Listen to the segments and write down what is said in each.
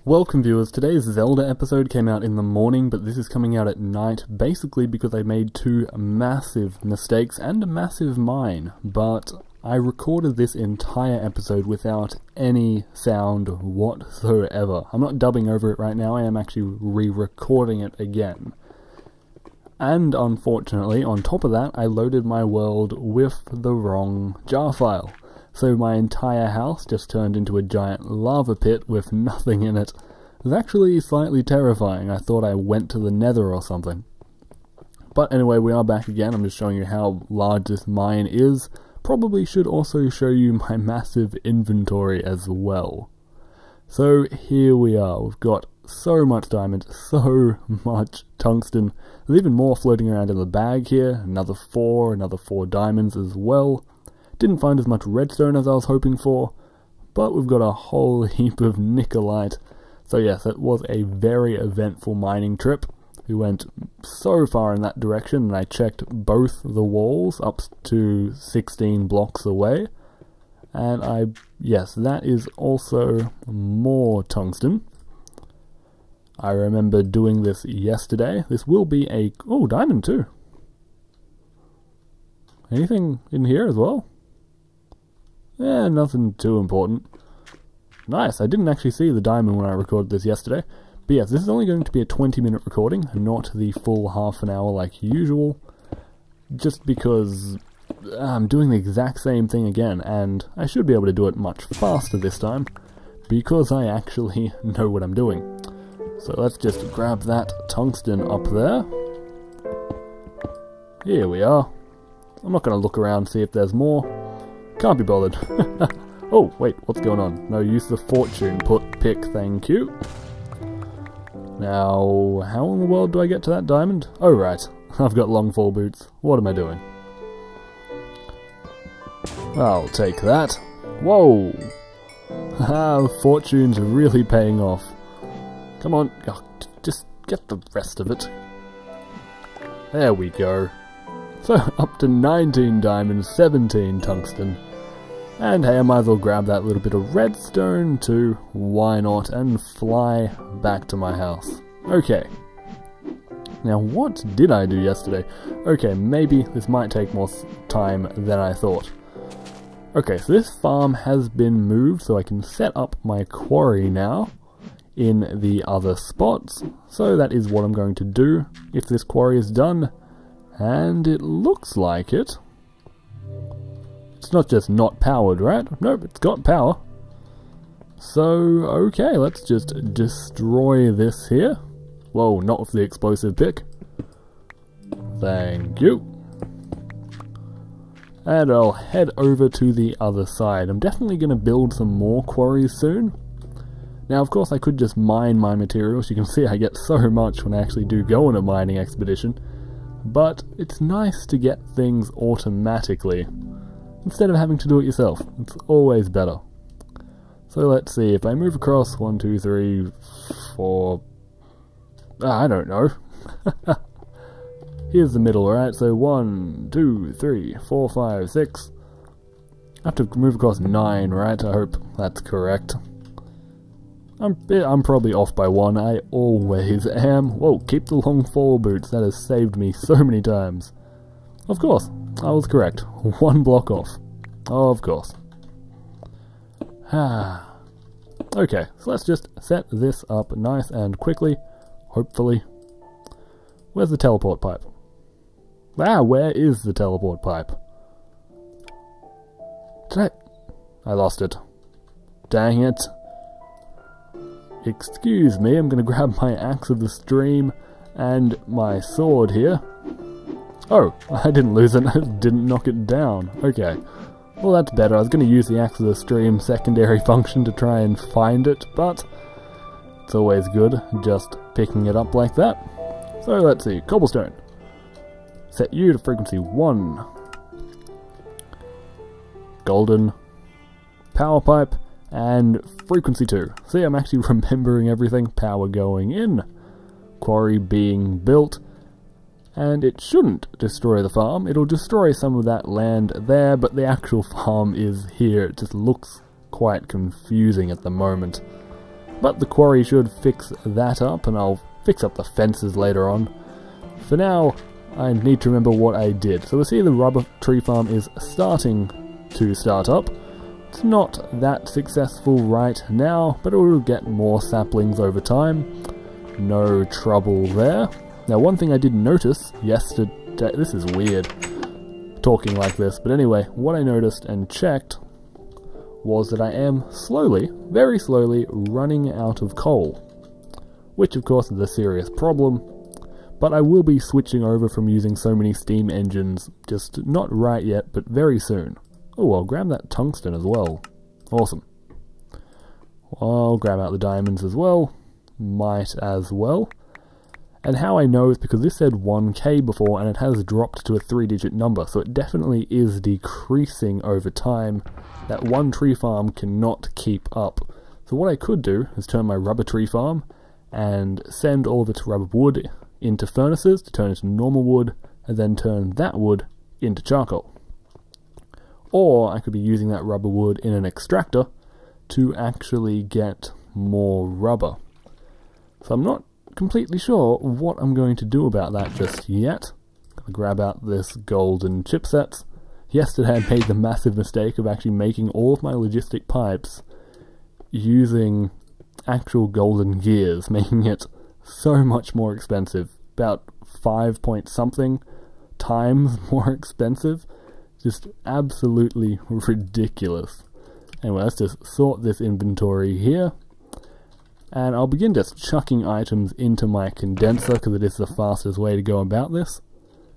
Welcome viewers, today's Zelda episode came out in the morning, but this is coming out at night, basically because I made two massive mistakes and a massive mine, but I recorded this entire episode without any sound whatsoever. I'm not dubbing over it right now, I am actually re-recording it again. And unfortunately, on top of that, I loaded my world with the wrong jar file. So my entire house just turned into a giant lava pit with nothing in it. It was actually slightly terrifying. I thought I went to the nether or something. But anyway, we are back again. I'm just showing you how large this mine is. Probably should also show you my massive inventory as well. So here we are. We've got so much diamond, so much tungsten. There's even more floating around in the bag here. Another four diamonds as well. Didn't find as much redstone as I was hoping for, but we've got a whole heap of nickelite. So yes, it was a very eventful mining trip. We went so far in that direction, and I checked both the walls up to 16 blocks away. And yes, that is also more tungsten. I remember doing this yesterday. This will be a... oh, diamond too. Anything in here as well? Yeah, nothing too important. Nice, I didn't actually see the diamond when I recorded this yesterday. But yes, this is only going to be a 20-minute recording, not the full half an hour like usual. Just because I'm doing the exact same thing again, and I should be able to do it much faster this time, because I actually know what I'm doing. So let's just grab that tungsten up there. Here we are. I'm not going to look around and see if there's more. Can't be bothered. Oh, wait, what's going on? No use of fortune pick, thank you. Now, how in the world do I get to that diamond? Oh, right. I've got long fall boots. What am I doing? I'll take that. Whoa! Haha, fortune's really paying off. Come on, just get the rest of it. There we go. So, up to 19 diamonds, 17 tungsten. And hey, I might as well grab that little bit of redstone too, why not, and fly back to my house. Okay. Now, what did I do yesterday? Okay, maybe this might take more time than I thought. Okay, so this farm has been moved, so I can set up my quarry now in the other spots. So that is what I'm going to do if this quarry is done. And it looks like it. It's not just not powered, right? Nope, it's got power. So, okay, let's just destroy this here. Whoa, not with the explosive pick. Thank you. And I'll head over to the other side. I'm definitely going to build some more quarries soon. Now, of course, I could just mine my materials. You can see I get so much when I actually do go on a mining expedition. But it's nice to get things automatically, instead of having to do it yourself. It's always better. So let's see, if I move across 1, 2, 3, 4... I don't know. Here's the middle, right? So 1, 2, 3, 4, 5, 6... I have to move across 9, right? I hope that's correct. I'm probably off by 1, I always am. Whoa, keep the long fall boots, that has saved me so many times. Of course, I was correct. 1 block off. Oh, of course. Okay, so let's just set this up nice and quickly, hopefully. Where's the teleport pipe? Where is the teleport pipe? I lost it. Dang it. Excuse me, I'm going to grab my axe of the stream and my sword here. Oh, I didn't lose it, I didn't knock it down. Okay, well that's better. I was going to use the axe of the stream secondary function to try and find it, but it's always good just picking it up like that. So let's see, cobblestone. Set you to frequency 1. Golden. Power pipe. And frequency 2. See, I'm actually remembering everything. Power going in. Quarry being built. And it shouldn't destroy the farm. It'll destroy some of that land there, but the actual farm is here. It just looks quite confusing at the moment. But the quarry should fix that up, and I'll fix up the fences later on. For now, I need to remember what I did. So we see the rubber tree farm is starting to start up. It's not that successful right now, but it will get more saplings over time. No trouble there. Now, one thing I did notice yesterday, this is weird talking like this, but anyway, what I noticed and checked was that I am slowly, very slowly, running out of coal, which of course is a serious problem, but I will be switching over from using so many steam engines, just not right yet, but very soon. Oh, I'll grab that tungsten as well. Awesome. I'll grab out the diamonds as well. Might as well. And how I know is because this said 1k before and it has dropped to a 3-digit number, so it definitely is decreasing over time. That one tree farm cannot keep up. So what I could do is turn my rubber tree farm and send all of its rubber wood into furnaces to turn into normal wood, and then turn that wood into charcoal. Or I could be using that rubber wood in an extractor to actually get more rubber. So I'm not completely sure what I'm going to do about that just yet. I'm going to grab out this golden chipsets. Yesterday I made the massive mistake of actually making all of my logistic pipes using actual golden gears, making it so much more expensive, about 5 point something times more expensive. Just absolutely ridiculous. Anyway, let's just sort this inventory here. And I'll begin just chucking items into my condenser because it is the fastest way to go about this.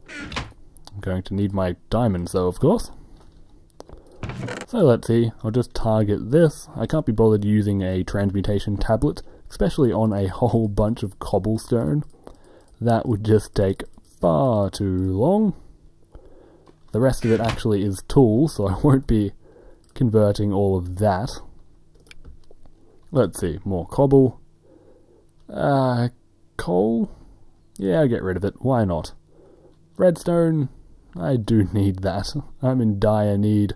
I'm going to need my diamonds though, of course. So let's see, I'll just target this. I can't be bothered using a transmutation tablet, especially on a whole bunch of cobblestone. That would just take far too long. The rest of it actually is tools, so I won't be converting all of that. Let's see, more cobble. Coal? Yeah, get rid of it, why not? Redstone? I do need that. I'm in dire need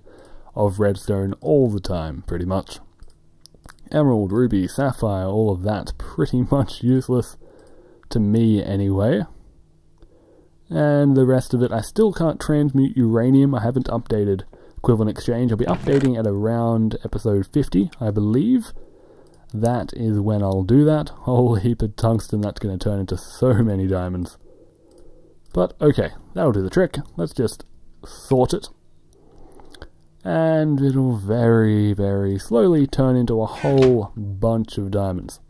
of redstone all the time, pretty much. Emerald, ruby, sapphire, all of that, pretty much useless to me anyway. And the rest of it, I still can't transmute uranium. I haven't updated equivalent exchange. I'll be updating at around episode 50, I believe. That is when I'll do that. Whole heap of tungsten, that's going to turn into so many diamonds. But okay, that'll do the trick. Let's just sort it. And it'll very, very slowly turn into a whole bunch of diamonds.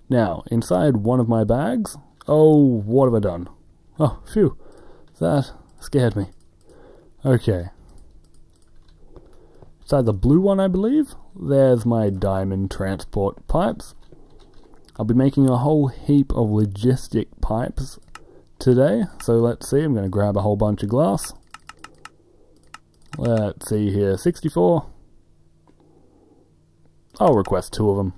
Now, inside one of my bags... Oh, what have I done? Oh, phew. That scared me. Okay. Inside the blue one, I believe, there's my diamond transport pipes. I'll be making a whole heap of logistic pipes today. So let's see, I'm going to grab a whole bunch of glass. Let's see here, 64. I'll request 2 of them.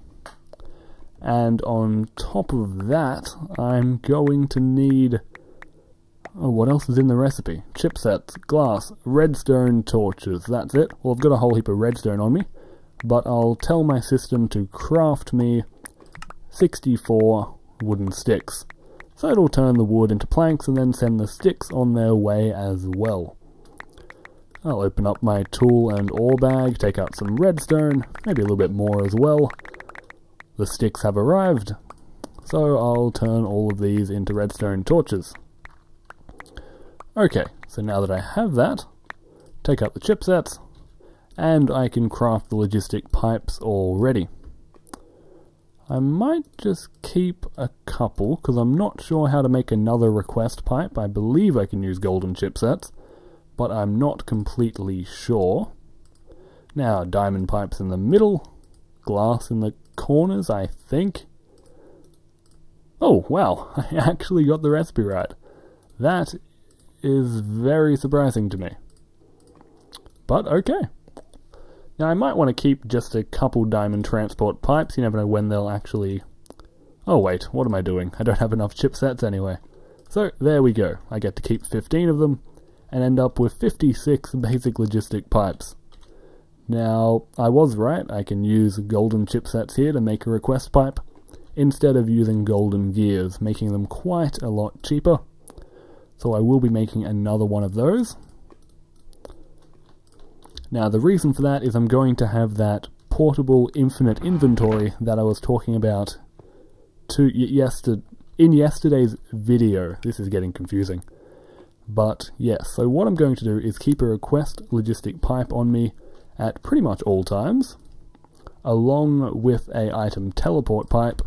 And on top of that, I'm going to need... Oh, what else is in the recipe? Chipsets, glass, redstone torches, that's it. Well, I've got a whole heap of redstone on me, but I'll tell my system to craft me 64 wooden sticks. So it'll turn the wood into planks and then send the sticks on their way as well. I'll open up my tool and ore bag, take out some redstone, maybe a little bit more as well. The sticks have arrived, so I'll turn all of these into redstone torches. Okay, so now that I have that, take out the chipsets, and I can craft the logistic pipes already. I might just keep a couple, because I'm not sure how to make another request pipe. I believe I can use golden chipsets, but I'm not completely sure. Now, diamond pipes in the middle, glass in the corners, I think. Oh, wow, I actually got the recipe right. That is very surprising to me. But okay. Now I might want to keep just a couple diamond transport pipes, you never know when they'll actually... Oh wait, what am I doing? I don't have enough chipsets anyway. So there we go, I get to keep 15 of them, and end up with 56 basic logistic pipes. Now, I was right, I can use golden chipsets here to make a request pipe, instead of using golden gears, making them quite a lot cheaper. So I will be making another one of those. Now the reason for that is I'm going to have that portable infinite inventory that I was talking about in yesterday's video. This is getting confusing. But yes, so what I'm going to do is keep a request logistic pipe on me at pretty much all times, along with a item teleport pipe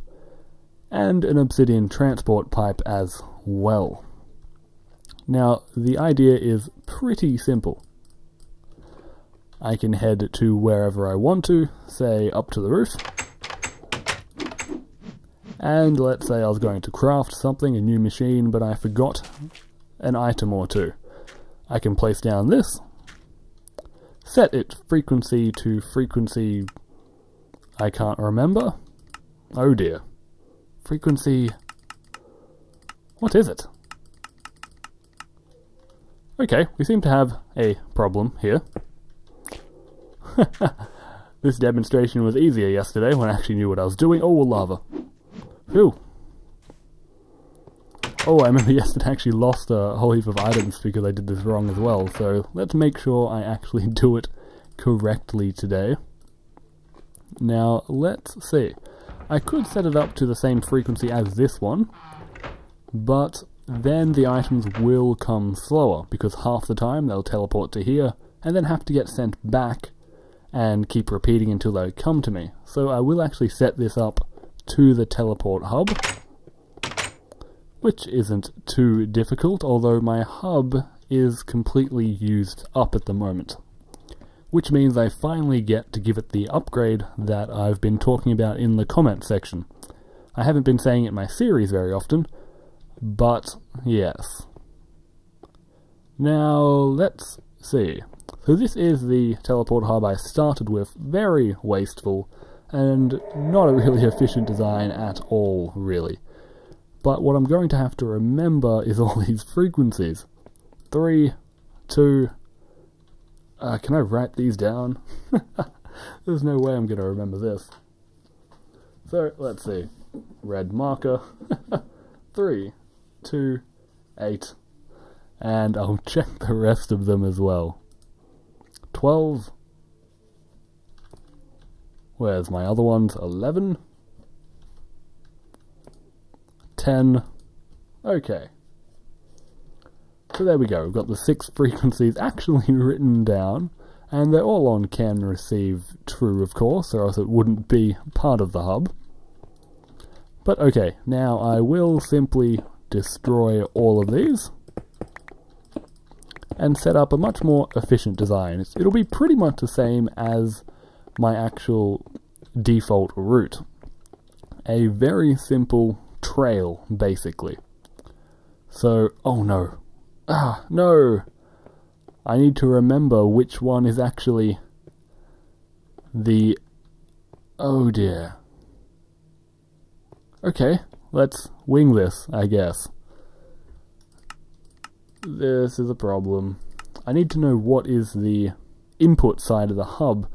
and an obsidian transport pipe as well. Now the idea is pretty simple. I can head to wherever I want to, say up to the roof, and let's say I was going to craft something, a new machine, but I forgot an item or two. I can place down this, set its frequency to frequency I can't remember. Oh dear. Frequency... what is it? Okay, we seem to have a problem here. This demonstration was easier yesterday when I actually knew what I was doing. Oh, lava. Phew. Oh, I remember yesterday I actually lost a whole heap of items because I did this wrong as well, so let's make sure I actually do it correctly today. Now, let's see. I could set it up to the same frequency as this one, but then the items will come slower, because half the time they'll teleport to here, and then have to get sent back and keep repeating until they come to me. So I will actually set this up to the teleport hub, which isn't too difficult, although my hub is completely used up at the moment. Which means I finally get to give it the upgrade that I've been talking about in the comment section. I haven't been saying it in my series very often, but yes. Now, let's see. So this is the teleport hub I started with, very wasteful, and not a really efficient design at all, really. But what I'm going to have to remember is all these frequencies. 3, 2... can I write these down? There's no way I'm going to remember this. So, let's see. Red marker. 3, 2, 8. And I'll check the rest of them as well. 12. Where's my other ones? 11. 10. Okay. So there we go, we've got the 6 frequencies actually written down, and they're all on can receive true, of course, or else it wouldn't be part of the hub. But okay, now I will simply destroy all of these and set up a much more efficient design. It'll be pretty much the same as my actual default route. A very simple trail, basically. So, oh no. Ah, no! I need to remember which one is actually the... oh dear. Okay, let's wing this, I guess. This is a problem. I need to know what is the input side of the hub,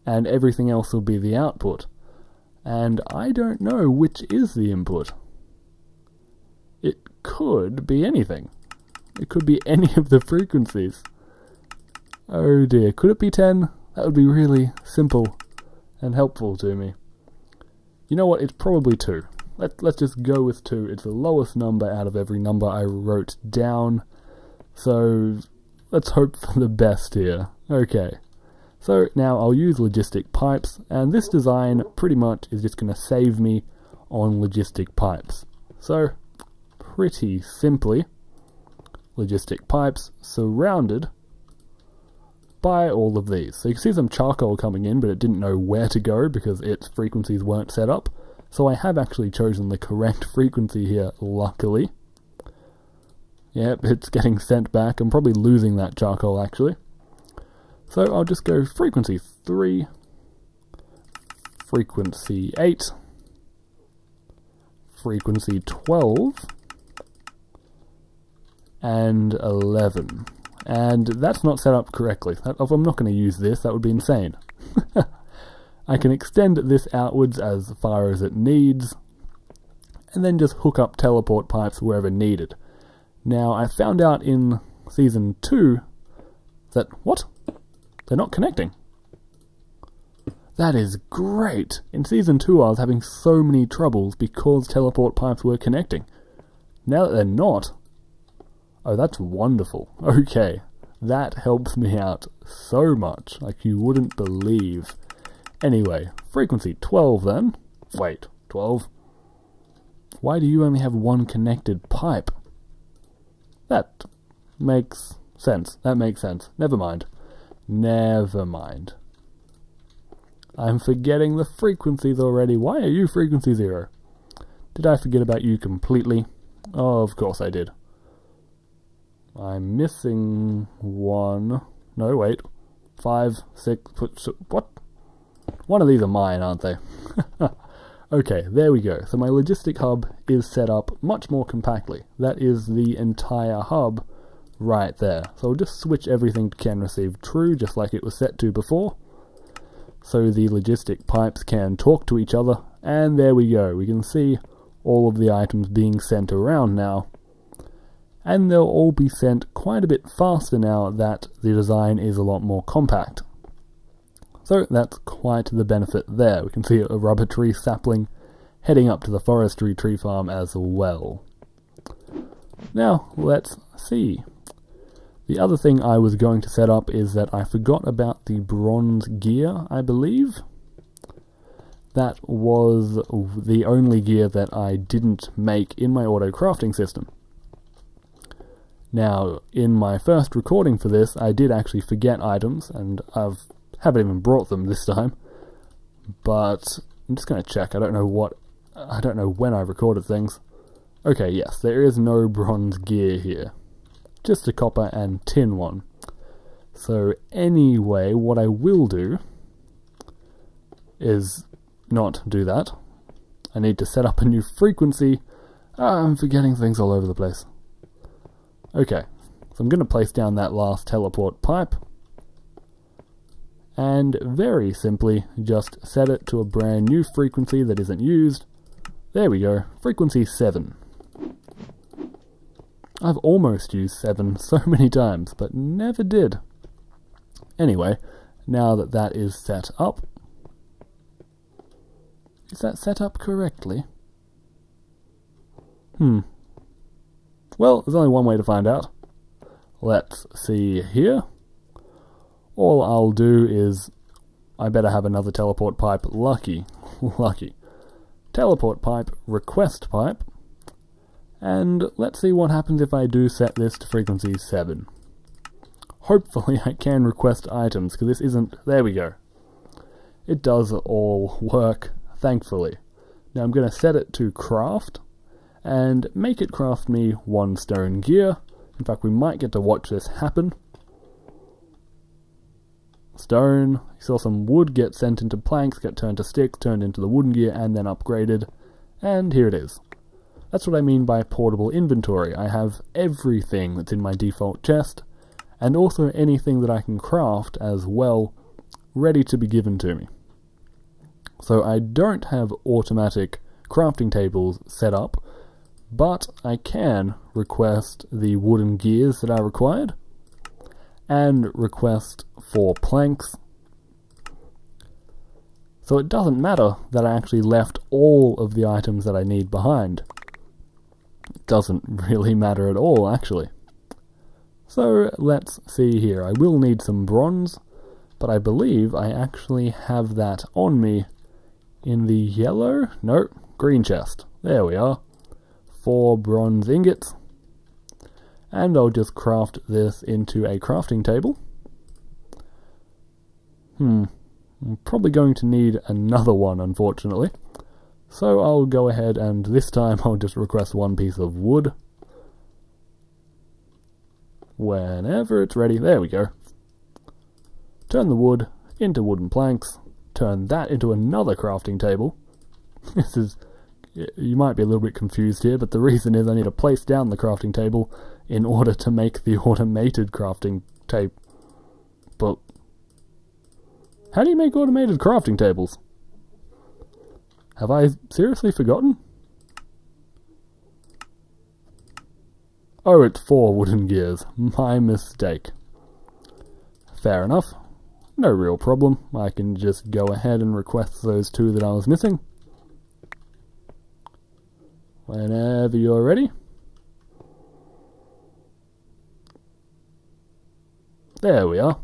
and everything else will be the output. And I don't know which is the input. It could be anything. It could be any of the frequencies. Oh dear, could it be 10? That would be really simple and helpful to me. You know what, it's probably 2. Let's just go with 2. It's the lowest number out of every number I wrote down. So let's hope for the best here. Okay. So now I'll use logistic pipes, and this design pretty much is just going to save me on logistic pipes. So, pretty simply, logistic pipes surrounded by all of these. So you can see some charcoal coming in, but it didn't know where to go because its frequencies weren't set up. So I have actually chosen the correct frequency here, luckily. Yep, it's getting sent back. I'm probably losing that charcoal, actually. So I'll just go frequency 3, frequency 8, frequency 12, and 11. And that's not set up correctly. If I'm not going to use this, that would be insane. I can extend this outwards as far as it needs, and then just hook up teleport pipes wherever needed. Now, I found out in Season 2 that, what? They're not connecting. That is great! In Season 2 I was having so many troubles because teleport pipes were connecting. Now that they're not, oh, that's wonderful. Okay, that helps me out so much, like you wouldn't believe. Anyway, frequency 12 then. Wait, 12? Why do you only have one connected pipe? That makes sense. That makes sense. Never mind. Never mind. I'm forgetting the frequencies already. Why are you frequency 0? Did I forget about you completely? Oh, of course I did. I'm missing one. No, wait. 5, 6, what? One of these are mine, aren't they? Okay, there we go. So my logistic hub is set up much more compactly. That is the entire hub right there. So I'll just switch everything to can receive true, just like it was set to before. So the logistic pipes can talk to each other, and there we go. We can see all of the items being sent around now. And they'll all be sent quite a bit faster now that the design is a lot more compact. So that's quite the benefit there. We can see a rubber tree sapling heading up to the forestry tree farm as well. Now, let's see. The other thing I was going to set up is that I forgot about the bronze gear, I believe. That was the only gear that I didn't make in my auto crafting system. Now, in my first recording for this, I did actually forget items, and haven't even brought them this time. But I'm just going to check. I don't know when I recorded things. Okay, yes, there is no bronze gear here. Just a copper and tin one. So anyway, what I will do is not do that. I need to set up a new frequency. I'm forgetting things all over the place. Okay, so I'm going to place down that last teleport pipe. And very simply, just set it to a brand new frequency that isn't used. There we go, frequency 7. I've almost used 7 so many times, but never did. Anyway, now that that is set up... Is that set up correctly? Well, there's only one way to find out. Let's see here. All I'll do is... I better have another teleport pipe. Lucky. Lucky. Teleport pipe, request pipe. And let's see what happens if I do set this to frequency 7. Hopefully I can request items, because this isn't... There we go. It does all work, thankfully. Now I'm going to set it to craft, and make it craft me 1 stone gear. In fact, we might get to watch this happen. Stone, you saw some wood get sent into planks, get turned to sticks, turned into the wooden gear, and then upgraded. And here it is. That's what I mean by portable inventory. I have everything that's in my default chest, and also anything that I can craft as well, ready to be given to me. So I don't have automatic crafting tables set up, but I can request the wooden gears that are required, and request 4 planks. So it doesn't matter that I actually left all of the items that I need behind. It doesn't really matter at all, actually. So let's see here. I will need some bronze, but I believe I actually have that on me in the yellow? No, green chest. There we are. 4 bronze ingots. And I'll just craft this into a crafting table. I'm probably going to need another one, unfortunately. So I'll go ahead and this time I'll just request 1 piece of wood. Whenever it's ready, there we go. Turn the wood into wooden planks. Turn that into another crafting table. This is... You might be a little bit confused here, but the reason is I need to place down the crafting table in order to make the automated crafting table. How do you make automated crafting tables? Have I seriously forgotten? Oh, it's 4 wooden gears. My mistake. Fair enough. No real problem. I can just go ahead and request those 2 that I was missing. Whenever you're ready. There we are.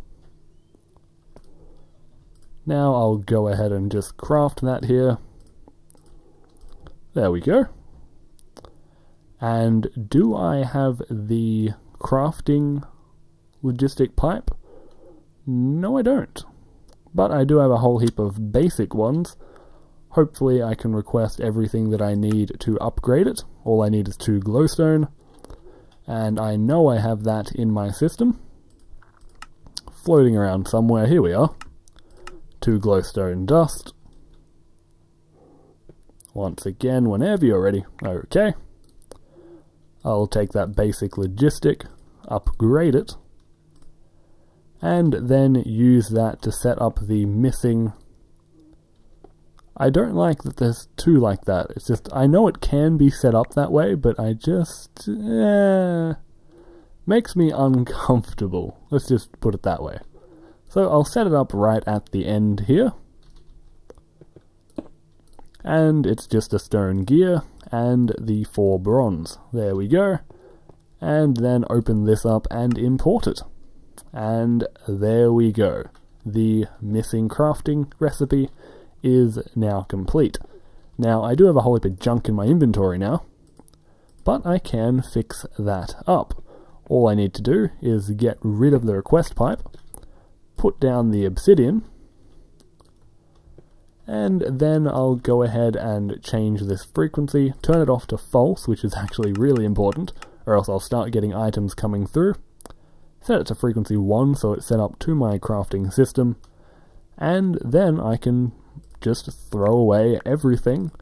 Now I'll go ahead and just craft that here. There we go. And do I have the crafting logistic pipe? No, I don't. But I do have a whole heap of basic ones. Hopefully I can request everything that I need to upgrade it. All I need is 2 glowstone. And I know I have that in my system. Floating around somewhere. Here we are. 2 glowstone dust. Once again, whenever you're ready. Okay. I'll take that basic logistic, upgrade it, and then use that to set up the missing... I don't like that there's 2 like that. It's just, I know it can be set up that way, but I just... makes me uncomfortable. Let's just put it that way. So I'll set it up right at the end here. And it's just a stone gear and the 4 bronze. There we go. And then open this up and import it. And there we go. The missing crafting recipe is now complete. Now I do have a whole heap of junk in my inventory now, but I can fix that up. All I need to do is get rid of the request pipe, put down the obsidian, and then I'll go ahead and change this frequency, turn it off to false, which is actually really important, or else I'll start getting items coming through. Set it to frequency 1 so it's set up to my crafting system, and then I can just throw away everything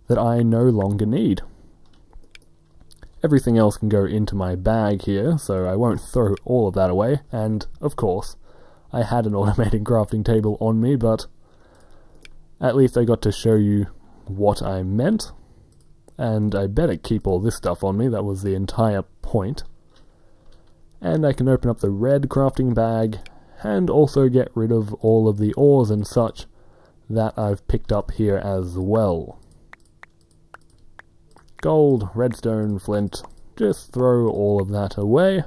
that I no longer need. Everything else can go into my bag here, so I won't throw all of that away, and of course, I had an automated crafting table on me, but at least I got to show you what I meant, and I better keep all this stuff on me. That was the entire point. And I can open up the red crafting bag, and also get rid of all of the ores and such that I've picked up here as well. Gold, redstone, flint, just throw all of that away.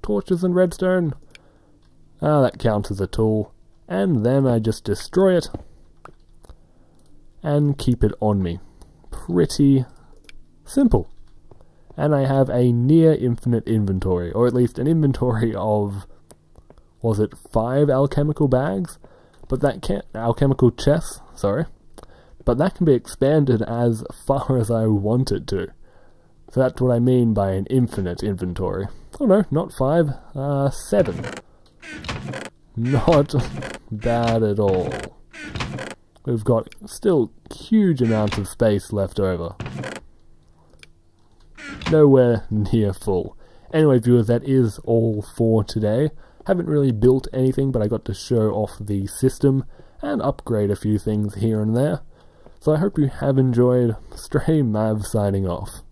Torches and redstone, that counts as a tool, and then I just destroy it and keep it on me. Pretty simple. And I have a near infinite inventory, or at least an inventory of, was it 5 alchemical bags? But that can't, alchemical chests, sorry. But that can be expanded as far as I want it to. So that's what I mean by an infinite inventory. Oh no, not 5, 7. Not bad at all. We've got still huge amounts of space left over. Nowhere near full. Anyway, viewers, that is all for today. Haven't really built anything, but I got to show off the system and upgrade a few things here and there. So I hope you have enjoyed. StrayMav signing off.